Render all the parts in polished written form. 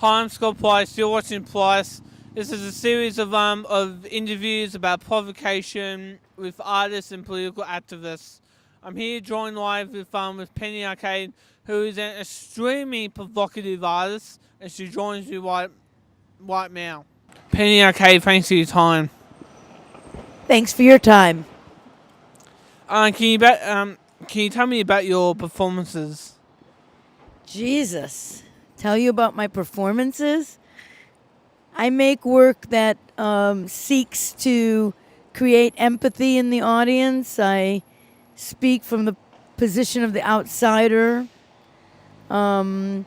Hi, I'm Scott Price. You're watching Price. This is a series of interviews about provocation with artists and political activists. I'm here joined live with Penny Arcade, who is an extremely provocative artist, and she joins me right now. Penny Arcade, thanks for your time. Thanks for your time. Uh, can you ba- um, can you tell me about your performances? Jesus. Tell you about my performances? I make work that seeks to create empathy in the audience. I speak from the position of the outsider. I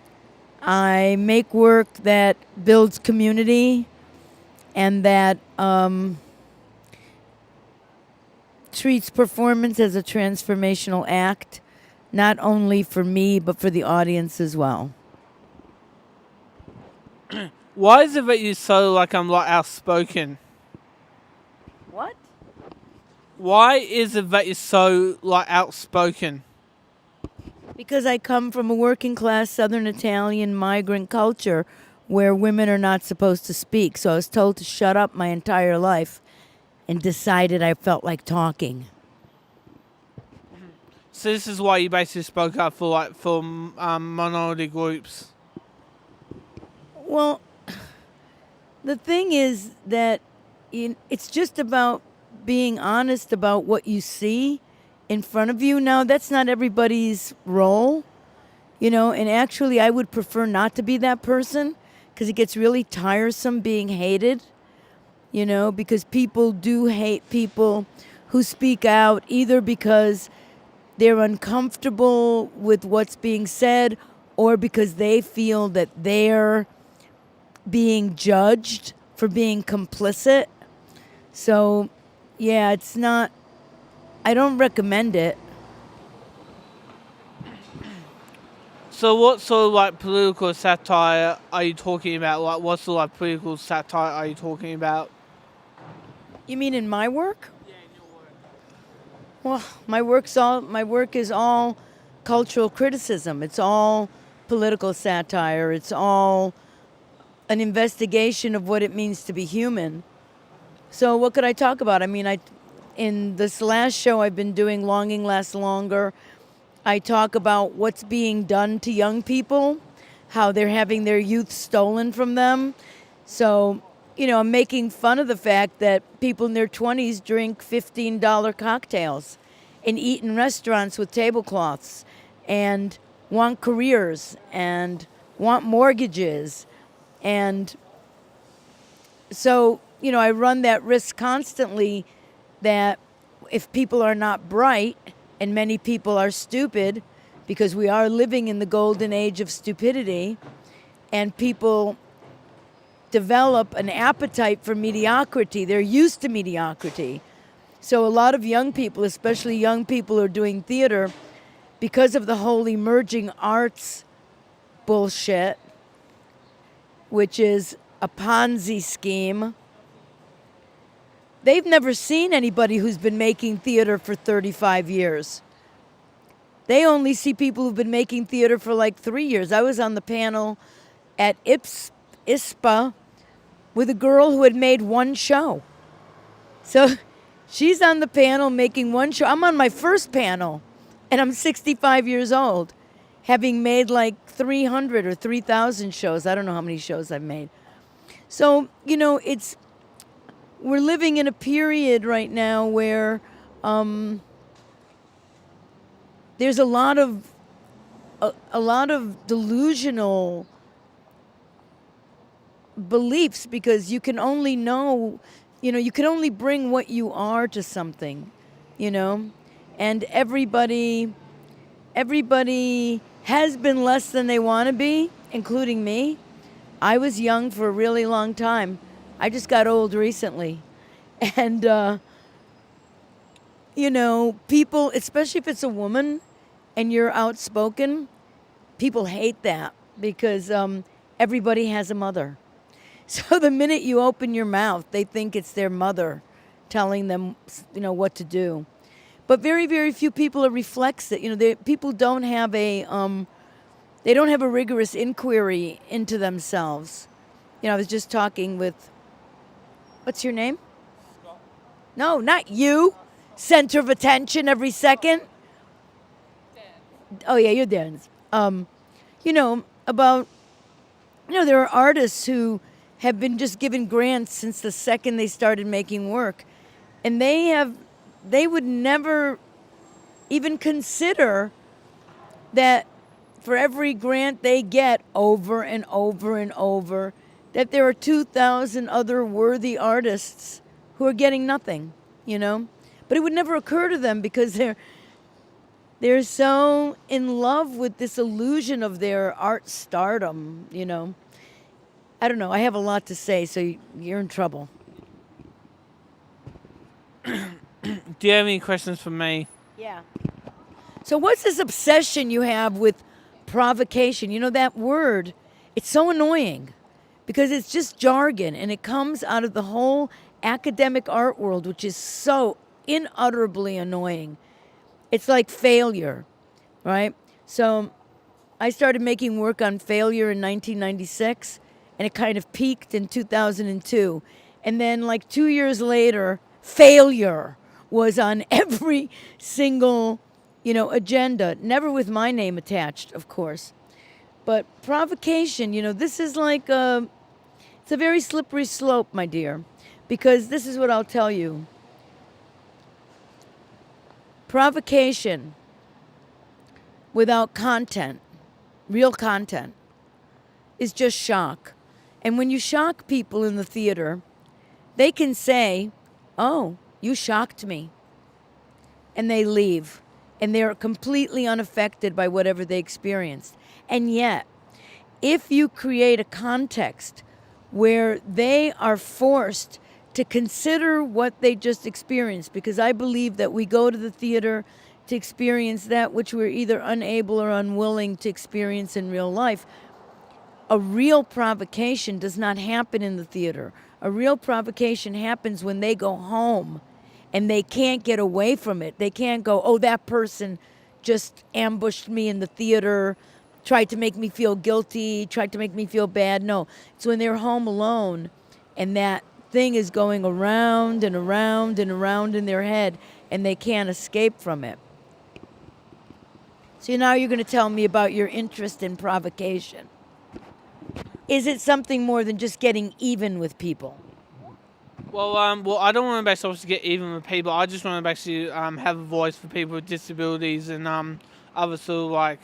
make work that builds community and that treats performance as a transformational act, not only for me, but for the audience as well. Why is it that you're so like outspoken? What? Why is it that you're so outspoken? Because I come from a working class Southern Italian migrant culture where women are not supposed to speak. So I was told to shut up my entire life and decided I felt like talking. So this is why you basically spoke up for minority groups. Well, the thing is that it's just about being honest about what you see in front of you. Now, that's not everybody's role, and actually, I would prefer not to be that person because it gets really tiresome being hated, because people do hate people who speak out either because they're uncomfortable with what's being said or because they feel that they're being judged for being complicit. So, yeah, it's not, I don't recommend it. So what sort of political satire are you talking about? Like what sort of political satire are you talking about? You mean in my work? Yeah, in your work. Well, my work is all cultural criticism. It's all political satire. It's all an investigation of what it means to be human. So what could I talk about? I mean, in this last show I've been doing Longing Lasts Longer, I talk about what's being done to young people, how they're having their youth stolen from them. So, I'm making fun of the fact that people in their 20s drink $15 cocktails and eat in restaurants with tablecloths and want careers and want mortgages. And so, I run that risk constantly that if people are not bright, and many people are stupid, because we are living in the golden age of stupidity, and people develop an appetite for mediocrity. They're used to mediocrity. So a lot of young people, especially young people who are doing theater, because of the whole emerging arts bullshit, which is a Ponzi scheme, they've never seen anybody who's been making theater for 35 years. They only see people who've been making theater for like 3 years. I was on the panel at ISPA with a girl who had made one show. So she's on the panel making one show. I'm on my first panel, and I'm 65 years old, having made like 300 or 3,000 shows. I don't know how many shows I've made. So, we're living in a period right now where there's a lot of delusional beliefs, because you can only know, you can only bring what you are to something, and everybody has been less than they want to be, including me. I was young for a really long time. I just got old recently. And, people, especially if it's a woman and you're outspoken, people hate that because everybody has a mother. So the minute you open your mouth, they think it's their mother telling them, what to do. But very, very few people reflects it. People don't have a They don't have a rigorous inquiry into themselves. You know, I was just talking with, what's your name? No, not you. Center of attention every second. Oh yeah, you're Dan. You know, about, you know, there are artists who have been just given grants since the second they started making work. And they would never even consider that for every grant they get over and over and over, that there are 2,000 other worthy artists who are getting nothing, you know? But it would never occur to them because they're so in love with this illusion of their art stardom, you know? I don't know. I have a lot to say, so you're in trouble. Do you have any questions for me? Yeah. So what's this obsession you have with provocation? You know, that word, it's so annoying because it's just jargon and it comes out of the whole academic art world, which is so unutterably annoying. It's like failure, right? So I started making work on failure in 1996 and it kind of peaked in 2002. And then like 2 years later, failure was on every single, you know, agenda, never with my name attached, of course. But provocation, you know, this is like it's a very slippery slope, my dear, because this is what I'll tell you. Provocation without content, real content, is just shock. And when you shock people in the theater, they can say, "Oh, you shocked me." And they leave. And they're completely unaffected by whatever they experienced. And yet, if you create a context where they are forced to consider what they just experienced, because I believe that we go to the theater to experience that which we're either unable or unwilling to experience in real life. A real provocation does not happen in the theater. A real provocation happens when they go home and they can't get away from it. They can't go, "Oh, that person just ambushed me in the theater, tried to make me feel guilty, tried to make me feel bad." No, it's when they're home alone and that thing is going around and around and around in their head and they can't escape from it. So now you're going to tell me about your interest in provocation. Is it something more than just getting even with people? Well, I don't want to basically get even with people. I just want to basically have a voice for people with disabilities and other sort of like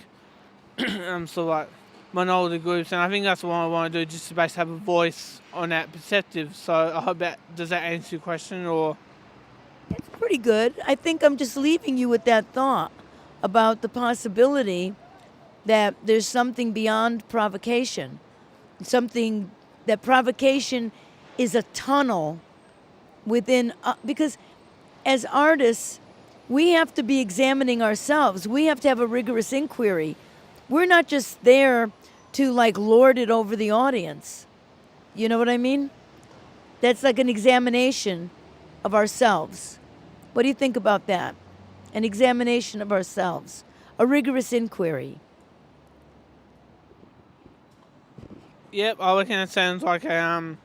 minority groups, and I think that's what I want to do, just to basically have a voice on that perspective. So I hope does that answer your question, or? It's pretty good. I think I'm just leaving you with that thought about the possibility that there's something beyond provocation, something that provocation is a tunnel within, because as artists, we have to be examining ourselves. We have to have a rigorous inquiry. We're not just there to like lord it over the audience. You know what I mean? That's like an examination of ourselves. What do you think about that? An examination of ourselves, a rigorous inquiry. Yep, I reckon it sounds like a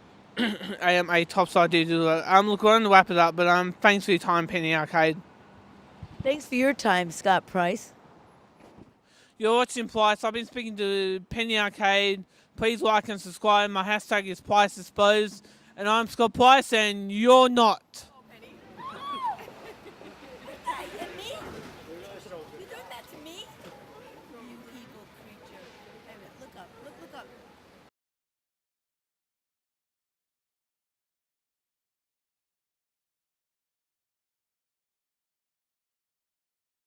tops idea to do that. Look, we're going to wrap it up, but thanks for your time, Penny Arcade. Thanks for your time, Scott Price. You're watching Price. I've been speaking to Penny Arcade. Please like and subscribe. My hashtag is PriceDisposed. And I'm Scott Price, and you're not.